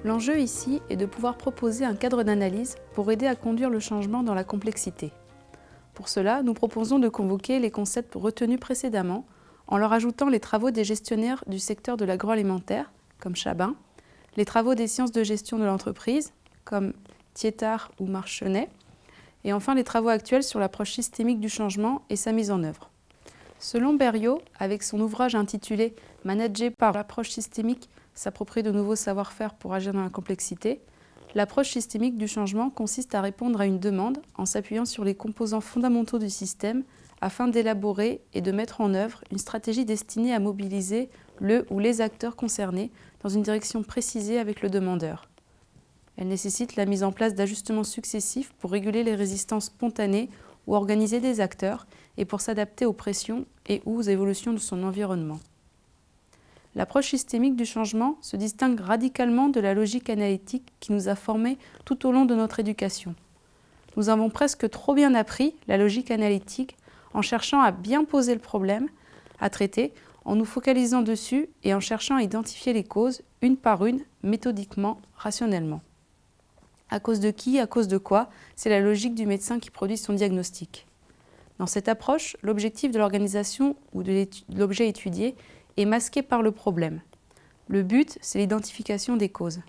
L'enjeu ici est de pouvoir proposer un cadre d'analyse pour aider à conduire le changement dans la complexité. Pour cela, nous proposons de convoquer les concepts retenus précédemment en leur ajoutant les travaux des gestionnaires du secteur de l'agroalimentaire, comme Chabin, les travaux des sciences de gestion de l'entreprise, comme Thiétard ou Marchenet, et enfin les travaux actuels sur l'approche systémique du changement et sa mise en œuvre. Selon Berriot, avec son ouvrage intitulé « Manager par l'approche systémique, s'approprier de nouveaux savoir-faire pour agir dans la complexité », l'approche systémique du changement consiste à répondre à une demande en s'appuyant sur les composants fondamentaux du système afin d'élaborer et de mettre en œuvre une stratégie destinée à mobiliser le ou les acteurs concernés dans une direction précisée avec le demandeur. Elle nécessite la mise en place d'ajustements successifs pour réguler les résistances spontanées ou organiser des acteurs et pour s'adapter aux pressions et ou aux évolutions de son environnement. L'approche systémique du changement se distingue radicalement de la logique analytique qui nous a formés tout au long de notre éducation. Nous avons presque trop bien appris la logique analytique en cherchant à bien poser le problème à traiter, en nous focalisant dessus et en cherchant à identifier les causes, une par une, méthodiquement, rationnellement. À cause de qui, à cause de quoi, c'est la logique du médecin qui produit son diagnostic. Dans cette approche, l'objectif de l'organisation ou de l'objet étudié est masqué par le problème. Le but, c'est l'identification des causes.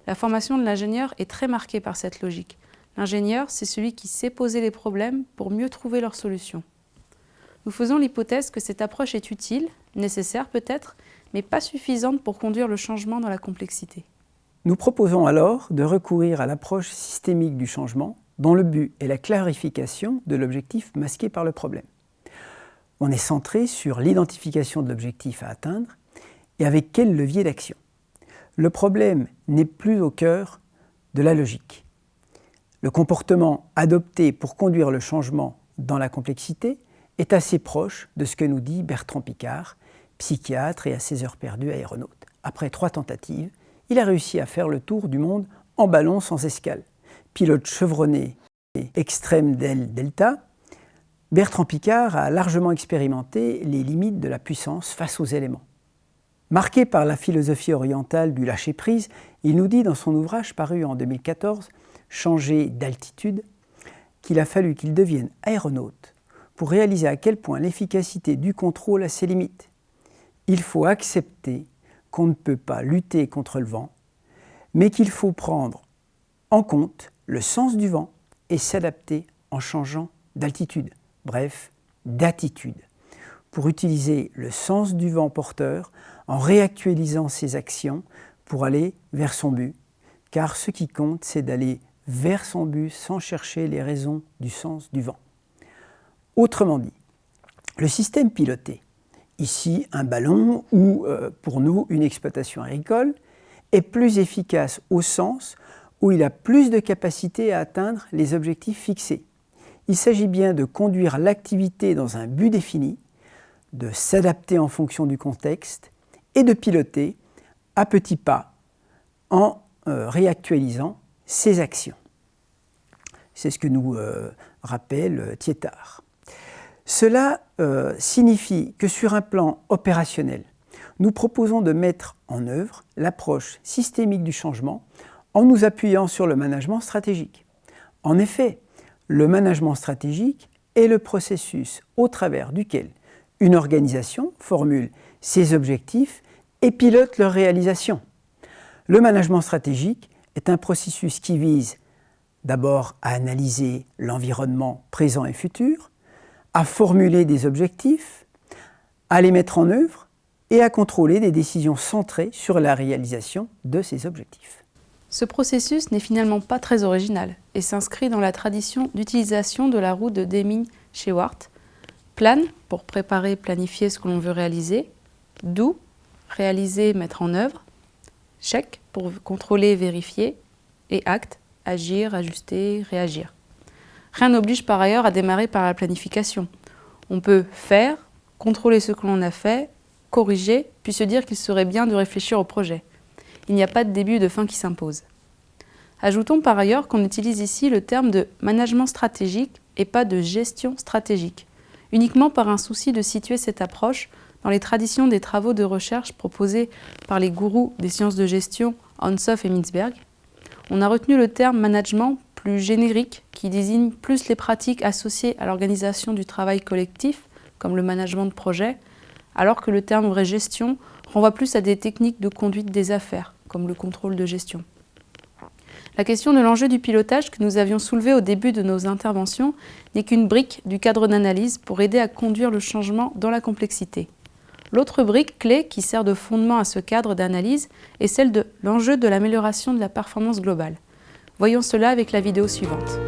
La formation de l'ingénieur est très marquée par cette logique. L'ingénieur, c'est celui qui sait poser les problèmes pour mieux trouver leurs solutions. Nous faisons l'hypothèse que cette approche est utile, nécessaire peut-être, mais pas suffisante pour conduire le changement dans la complexité. Nous proposons alors de recourir à l'approche systémique du changement, dont le but est la clarification de l'objectif masqué par le problème. On est centré sur l'identification de l'objectif à atteindre et avec quel levier d'action. Le problème n'est plus au cœur de la logique. Le comportement adopté pour conduire le changement dans la complexité est assez proche de ce que nous dit Bertrand Piccard, psychiatre et à ses heures perdues aéronaute. Après 3 tentatives, il a réussi à faire le tour du monde en ballon sans escale. Pilote chevronné et extrême d'aile delta, Bertrand Piccard a largement expérimenté les limites de la puissance face aux éléments. Marqué par la philosophie orientale du lâcher-prise, il nous dit dans son ouvrage paru en 2014, « Changer d'altitude », qu'il a fallu qu'il devienne aéronaute pour réaliser à quel point l'efficacité du contrôle a ses limites. Il faut accepter qu'on ne peut pas lutter contre le vent, mais qu'il faut prendre en compte le sens du vent et s'adapter en changeant d'altitude, bref, d'attitude, pour utiliser le sens du vent porteur en réactualisant ses actions pour aller vers son but, car ce qui compte, c'est d'aller vers son but sans chercher les raisons du sens du vent. Autrement dit, le système piloté, ici un ballon ou pour nous une exploitation agricole, est plus efficace au sens où il a plus de capacité à atteindre les objectifs fixés. Il s'agit bien de conduire l'activité dans un but défini, de s'adapter en fonction du contexte et de piloter à petits pas en réactualisant ses actions. C'est ce que nous rappelle Thiétard. Cela signifie que sur un plan opérationnel, nous proposons de mettre en œuvre l'approche systémique du changement en nous appuyant sur le management stratégique. En effet, le management stratégique est le processus au travers duquel une organisation formule ses objectifs et pilote leur réalisation. Le management stratégique est un processus qui vise d'abord à analyser l'environnement présent et futur, à formuler des objectifs, à les mettre en œuvre et à contrôler des décisions centrées sur la réalisation de ces objectifs. Ce processus n'est finalement pas très original et s'inscrit dans la tradition d'utilisation de la roue de Deming-Shewhart. Plan, pour préparer, planifier ce que l'on veut réaliser. Do, réaliser, mettre en œuvre. Check, pour contrôler, vérifier. Et act, agir, ajuster, réagir. Rien n'oblige par ailleurs à démarrer par la planification. On peut faire, contrôler ce que l'on a fait, corriger, puis se dire qu'il serait bien de réfléchir au projet. Il n'y a pas de début et de fin qui s'impose. Ajoutons par ailleurs qu'on utilise ici le terme de management stratégique et pas de gestion stratégique, uniquement par un souci de situer cette approche dans les traditions des travaux de recherche proposés par les gourous des sciences de gestion Onsoff et Mintzberg. On a retenu le terme management plus générique qui désigne plus les pratiques associées à l'organisation du travail collectif, comme le management de projet, alors que le terme vraie gestion renvoie plus à des techniques de conduite des affaires, comme le contrôle de gestion. La question de l'enjeu du pilotage que nous avions soulevé au début de nos interventions n'est qu'une brique du cadre d'analyse pour aider à conduire le changement dans la complexité. L'autre brique clé qui sert de fondement à ce cadre d'analyse est celle de l'enjeu de l'amélioration de la performance globale. Voyons cela avec la vidéo suivante.